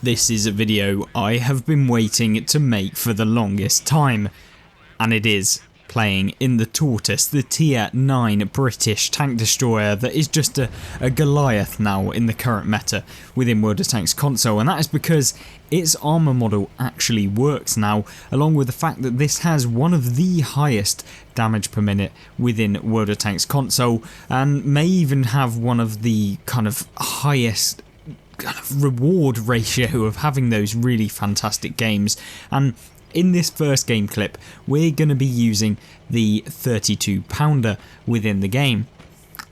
This is a video I have been waiting to make for the longest time, and it is playing in the Tortoise, the tier 9 British tank destroyer that is just a Goliath now in the current meta within World of Tanks console, and that is because its armour model actually works now, along with the fact that this has one of the highest damage per minute within World of Tanks console, and may even have one of the kind of highest reward ratio of having those really fantastic games. And in this first game clip, we're going to be using the 32 pounder within the game.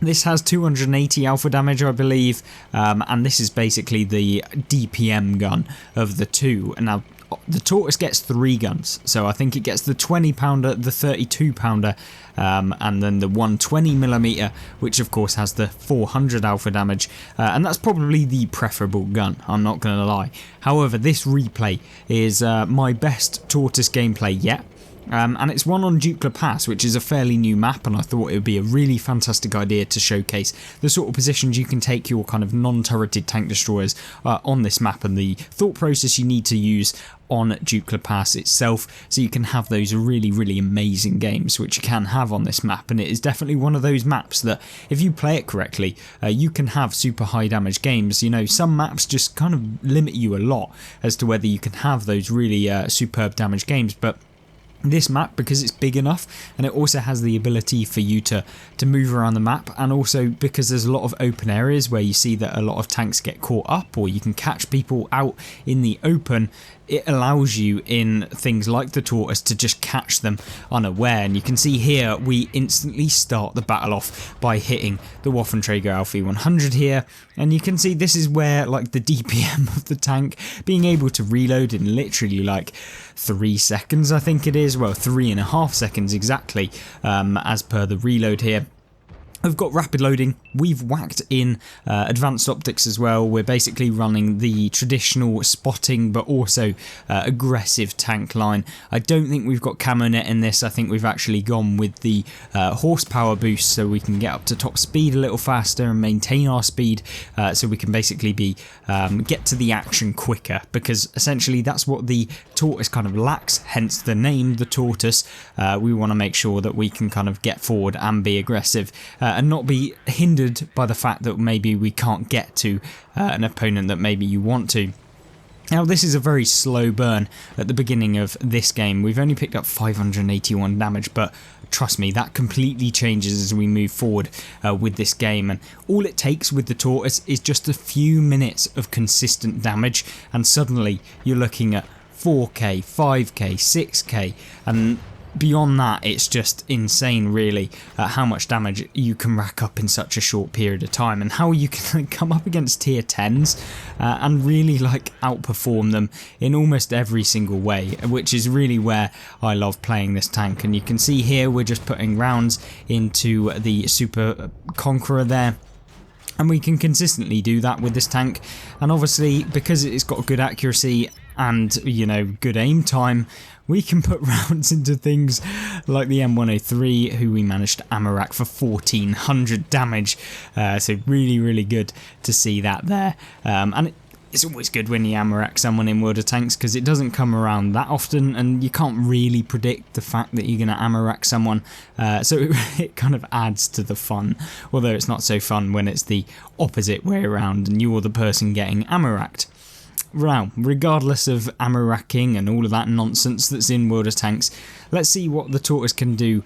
This has 280 alpha damage, I believe, and this is basically the DPM gun of the two. Now, the Tortoise gets 3 guns, so I think it gets the 20 pounder, the 32 pounder, and then the 120mm, which of course has the 400 alpha damage, and that's probably the preferable gun, I'm not going to lie. However, this replay is my best Tortoise gameplay yet. And it's one on Eclipse Pass, which is a fairly new map, and I thought it would be a really fantastic idea to showcase the sort of positions you can take your kind of non-turreted tank destroyers on this map, and the thought process you need to use on Eclipse Pass itself, so you can have those really amazing games which you can have on this map. And it is definitely one of those maps that, if you play it correctly, you can have super high damage games. You know, some maps just kind of limit you a lot as to whether you can have those really superb damage games, but this map, because it's big enough, and it also has the ability for you to move around the map, and also because there's a lot of open areas where you see that a lot of tanks get caught up, or you can catch people out in the open, it allows you in things like the Tortoise to just catch them unaware. And you can see here we instantly start the battle off by hitting the Waffenträger Alfie 100 here, and you can see this is where like the DPM of the tank being able to reload in literally like 3 seconds, I think it is, well 3.5 seconds exactly, as per the reload here. We've got rapid loading, we've whacked in advanced optics as well. We're basically running the traditional spotting but also aggressive tank line. I don't think we've got camo net in this. I think we've actually gone with the horsepower boost, so we can get up to top speed a little faster and maintain our speed, so we can basically be get to the action quicker, because essentially that's what the Tortoise kind of lacks, hence the name, the Tortoise. We want to make sure that we can kind of get forward and be aggressive, and not be hindered by the fact that maybe we can't get to an opponent that maybe you want to. Now, this is a very slow burn at the beginning of this game. We've only picked up 581 damage, but trust me, that completely changes as we move forward with this game. And all it takes with the Tortoise is just a few minutes of consistent damage, and suddenly you're looking at 4k, 5k, 6k, and beyond that, it's just insane really how much damage you can rack up in such a short period of time, and how you can come up against tier 10s and really like outperform them in almost every single way, which is really where I love playing this tank. And you can see here we're just putting rounds into the Super Conqueror there, and we can consistently do that with this tank. And obviously, because it's got good accuracy and, you know, good aim time, we can put rounds into things like the M103, who we managed to ammo rack for 1400 damage. So really good to see that there. And it's always good when you ammo rack someone in World of Tanks, because it doesn't come around that often, and you can't really predict the fact that you're going to ammo rack someone. So it kind of adds to the fun, although it's not so fun when it's the opposite way around and you're the person getting ammo racked. Now, regardless of ammo racking and all of that nonsense that's in World of Tanks, let's see what the Tortoise can do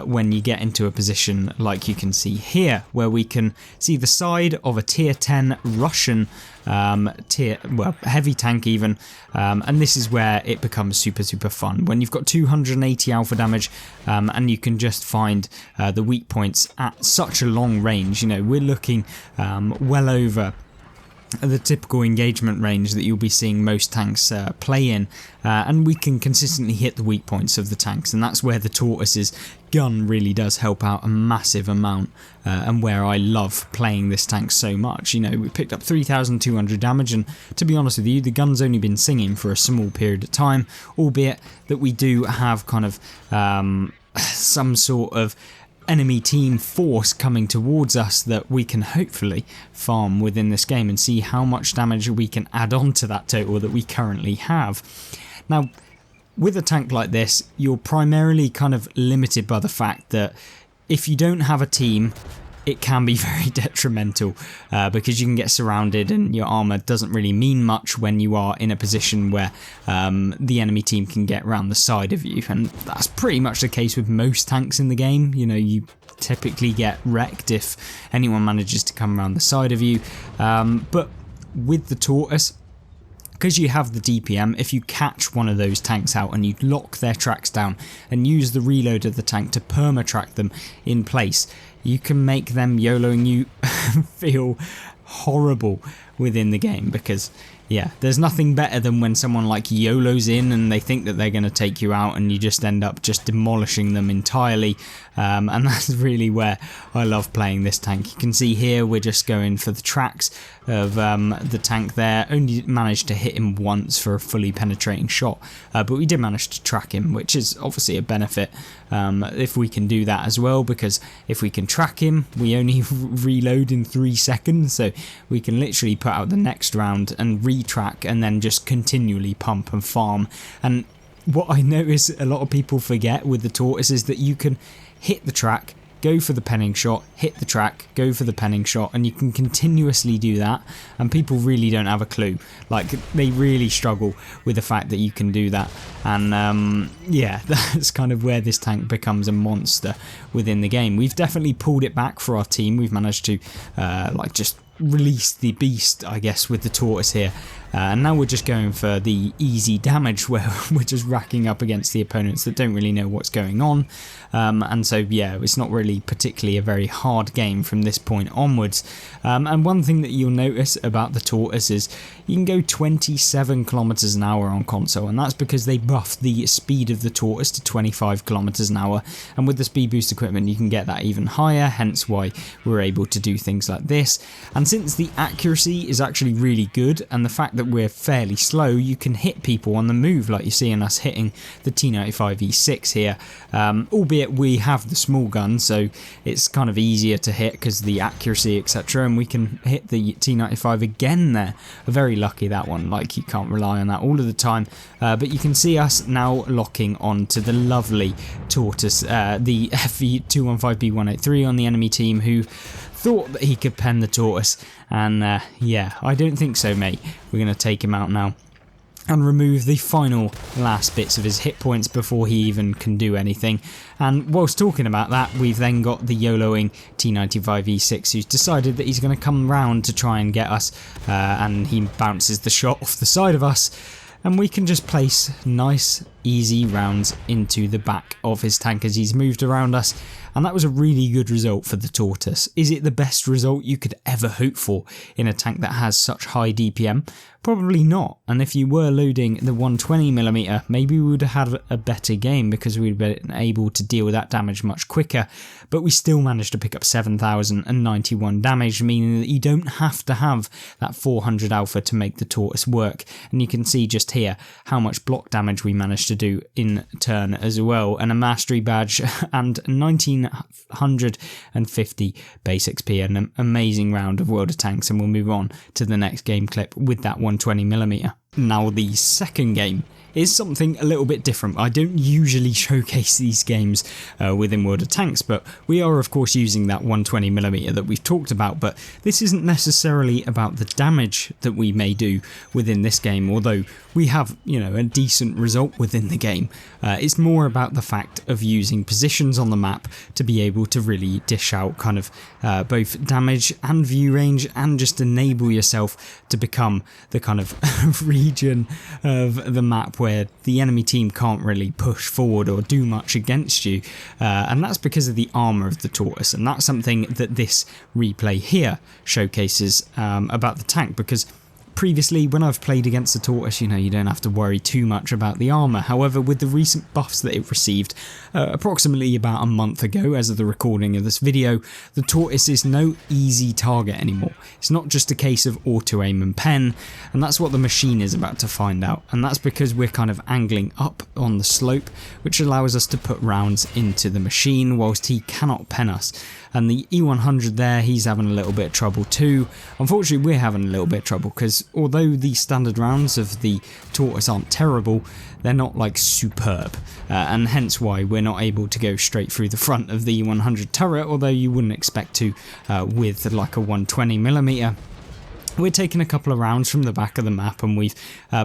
when you get into a position like you can see here, where we can see the side of a tier 10 Russian heavy tank even, and this is where it becomes super fun, when you've got 280 alpha damage, and you can just find the weak points at such a long range. You know, we're looking well over the typical engagement range that you'll be seeing most tanks play in, and we can consistently hit the weak points of the tanks, and that's where the Tortoise's gun really does help out a massive amount, and where I love playing this tank so much. You know, we picked up 3,200 damage, and to be honest with you, the gun's only been singing for a small period of time, albeit that we do have kind of some sort of enemy team force coming towards us that we can hopefully farm within this game and see how much damage we can add on to that total that we currently have. Now, with a tank like this, you're primarily kind of limited by the fact that if you don't have a team, it can be very detrimental because you can get surrounded and your armor doesn't really mean much when you are in a position where the enemy team can get around the side of you, and that's pretty much the case with most tanks in the game. You know, you typically get wrecked if anyone manages to come around the side of you, but with the tortoise, because you have the DPM, if you catch one of those tanks out and you lock their tracks down and use the reload of the tank to perma-track them in place, you can make them YOLOing you feel horrible within the game, because yeah, there's nothing better than when someone like YOLOs in and they think that they're going to take you out and you just end up just demolishing them entirely, and that's really where I love playing this tank. You can see here we're just going for the tracks of the tank there. Only managed to hit him once for a fully penetrating shot, but we did manage to track him, which is obviously a benefit if we can do that as well, because if we can track him, we only reload in 3 seconds, so we can literally put out the next round and retrack and then just continually pump and farm. And what I notice a lot of people forget with the tortoise is that you can hit the track, go for the penning shot, hit the track, go for the penning shot, and you can continuously do that, and people really don't have a clue. Like, they really struggle with the fact that you can do that, and yeah, that's kind of where this tank becomes a monster within the game. We've definitely pulled it back for our team. We've managed to like just release the beast, I guess, with the tortoise here, and now we're just going for the easy damage where we're just racking up against the opponents that don't really know what's going on, and so yeah, it's not really particularly a very hard game from this point onwards. And one thing that you'll notice about the tortoise is you can go 27 kilometers an hour on console, and that's because they buffed the speed of the tortoise to 25 kilometers an hour, and with the speed boost equipment you can get that even higher, hence why we're able to do things like this. And since the accuracy is actually really good, and the fact that we're fairly slow, you can hit people on the move, like you're seeing us hitting the T95E6 here, albeit we have the small gun, so it's kind of easier to hit because the accuracy, etc., and we can hit the T95 again there. Very lucky, that one, like you can't rely on that all of the time, but you can see us now locking on to the lovely tortoise, the FE215B183 on the enemy team, who thought that he could pen the tortoise, and yeah, I don't think so, mate. We're going to take him out now and remove the final last bits of his hit points before he even can do anything. And whilst talking about that, we've then got the YOLOing T95E6 who's decided that he's going to come round to try and get us, and he bounces the shot off the side of us, and we can just place nice easy rounds into the back of his tank as he's moved around us, and that was a really good result for the tortoise. Is it the best result you could ever hope for in a tank that has such high DPM? Probably not, and if you were loading the 120mm, maybe we would have had a better game because we'd been able to deal with that damage much quicker, but we still managed to pick up 7,091 damage, meaning that you don't have to have that 400 alpha to make the tortoise work, and you can see just here how much block damage we managed to do in turn as well, and a mastery badge and 1950 base XP, an amazing round of World of Tanks, and we'll move on to the next game clip with that 120mm. Now the second game is something a little bit different. I don't usually showcase these games within World of Tanks, but we are of course using that 120mm that we've talked about, but this isn't necessarily about the damage that we may do within this game, although we have, you know, a decent result within the game. It's more about the fact of using positions on the map to be able to really dish out kind of both damage and view range, and just enable yourself to become the kind of region of the map where the enemy team can't really push forward or do much against you, and that's because of the armour of the tortoise, and that's something that this replay here showcases about the tank, because Previously, when I've played against the tortoise, you know, you don't have to worry too much about the armour. However, with the recent buffs that it received approximately about a month ago as of the recording of this video, the tortoise is no easy target anymore. It's not just a case of auto aim and pen, and that's what the machine is about to find out, and that's because we're kind of angling up on the slope, which allows us to put rounds into the machine whilst he cannot pen us. And the E100 there, he's having a little bit of trouble too. Unfortunately, we're having a little bit of trouble because although the standard rounds of the tortoise aren't terrible, they're not like superb, and hence why we're not able to go straight through the front of the E100 turret, although you wouldn't expect to with like a 120mm. We're taking a couple of rounds from the back of the map, and we've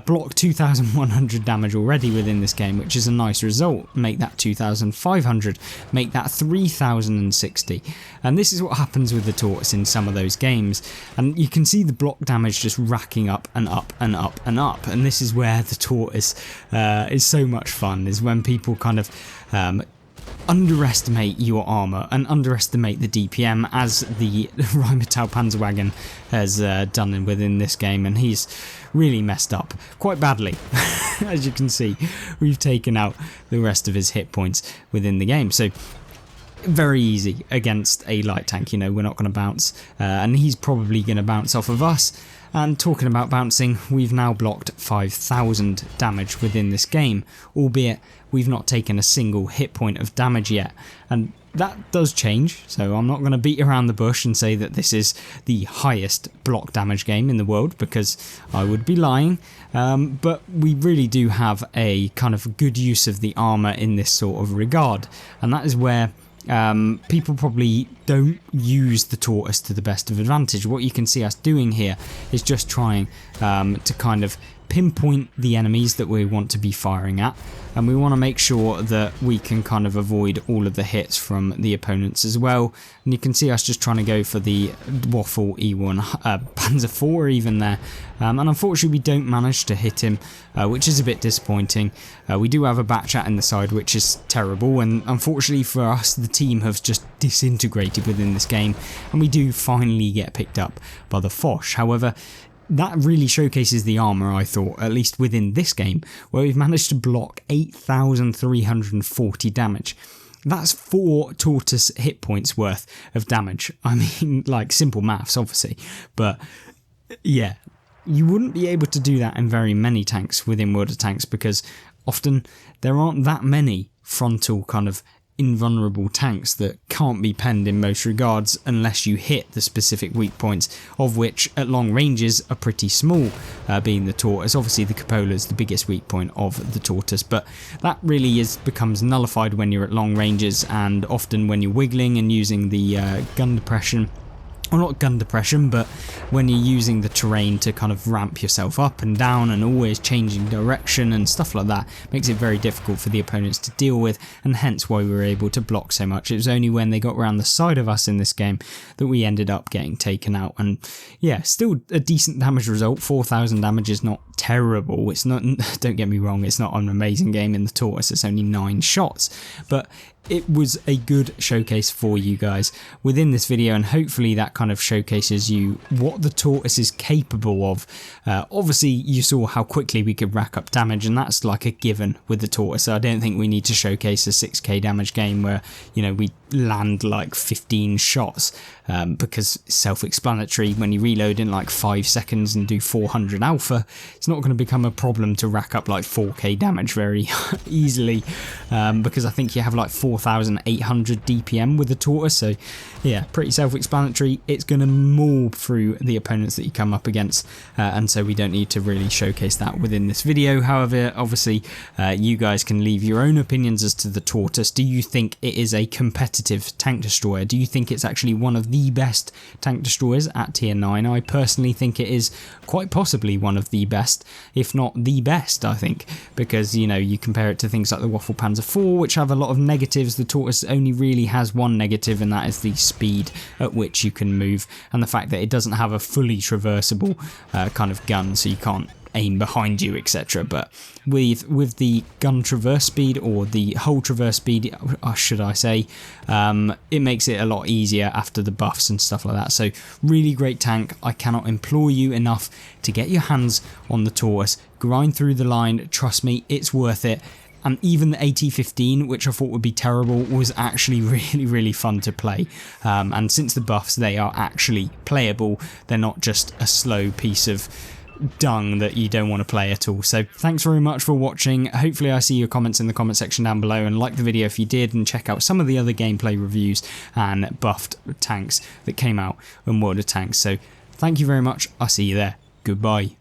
blocked 2,100 damage already within this game, which is a nice result. Make that 2,500, make that 3,060. And this is what happens with the tortoise in some of those games. And you can see the block damage just racking up and up and up and up. And this is where the tortoise is so much fun, is when people kind of underestimate your armour and underestimate the DPM, as the Rheinmetall Panzerwagen has done within this game, and he's really messed up quite badly. As you can see, we've taken out the rest of his hit points within the game, so very easy against a light tank. You know, we're not going to bounce, and he's probably going to bounce off of us. And talking about bouncing, we've now blocked 5,000 damage within this game, albeit we've not taken a single hit point of damage yet. And that does change, so I'm not going to beat around the bush and say that this is the highest block damage game in the world, because I would be lying. But we really do have a kind of good use of the armour in this sort of regard, and that is where people probably don't use the tortoise to the best of advantage. What you can see us doing here is just trying to kind of pinpoint the enemies that we want to be firing at, and we want to make sure that we can kind of avoid all of the hits from the opponents as well. And you can see us just trying to go for the waffle E1 Panzer IV even there, and unfortunately we don't manage to hit him, which is a bit disappointing. We do have a bat chat in the side, which is terrible, and unfortunately for us, the team have just disintegrated within this game, and we do finally get picked up by the Foch. However, that really showcases the armour, I thought, at least within this game, where we've managed to block 8,340 damage. That's 4 tortoise hit points worth of damage. I mean, like, simple maths, obviously, but yeah, you wouldn't be able to do that in very many tanks within World of Tanks, because often there aren't that many frontal kind of invulnerable tanks that can't be penned in most regards unless you hit the specific weak points, of which at long ranges are pretty small, being the tortoise. Obviously the cupola is the biggest weak point of the tortoise, but that really becomes nullified when you're at long ranges, and often when you're wiggling and using the gun depression. Well, not gun depression, but when you're using the terrain to kind of ramp yourself up and down and always changing direction and stuff like that, makes it very difficult for the opponents to deal with, and hence why we were able to block so much. It was only when they got around the side of us in this game that we ended up getting taken out. And yeah, still a decent damage result. 4,000 damage is not terrible. It's not, don't get me wrong, it's not an amazing game in the tortoise. It's only 9 shots, but it was a good showcase for you guys within this video, and hopefully that kind of showcases you what the tortoise is capable of. Obviously you saw how quickly we could rack up damage, and that's like a given with the tortoise. So I don't think we need to showcase a 6k damage game where, you know, we land like 15 shots, because it's self-explanatory. When you reload in like 5 seconds and do 400 alpha, it's not going to become a problem to rack up like 4k damage very easily, because I think you have like 4,800 DPM with the tortoise. So yeah, pretty self-explanatory. It's going to maul through the opponents that you come up against, and so we don't need to really showcase that within this video. However, obviously you guys can leave your own opinions as to the tortoise. Do you think it is a competitive tank destroyer? Do you think it's actually one of the best tank destroyers at tier 9? I personally think it is quite possibly one of the best, if not the best, I think, because, you know, you compare it to things like the Waffle Panzer IV, which have a lot of negatives. The tortoise only really has one negative, and that is the speed at which you can move, and the fact that it doesn't have a fully traversable kind of gun, so you can't aim behind you, etc. But with the gun traverse speed, or the hull traverse speed, should I say, it makes it a lot easier after the buffs and stuff like that. So really great tank. I cannot implore you enough to get your hands on the tortoise, grind through the line. Trust me, it's worth it. And even the AT-15, which I thought would be terrible, was actually really fun to play. And since the buffs, they are actually playable. They're not just a slow piece of dung that you don't want to play at all. So thanks very much for watching. Hopefully I see your comments in the comment section down below, and like the video if you did, and check out some of the other gameplay reviews and buffed tanks that came out in World of Tanks. So thank you very much. I'll see you there. Goodbye.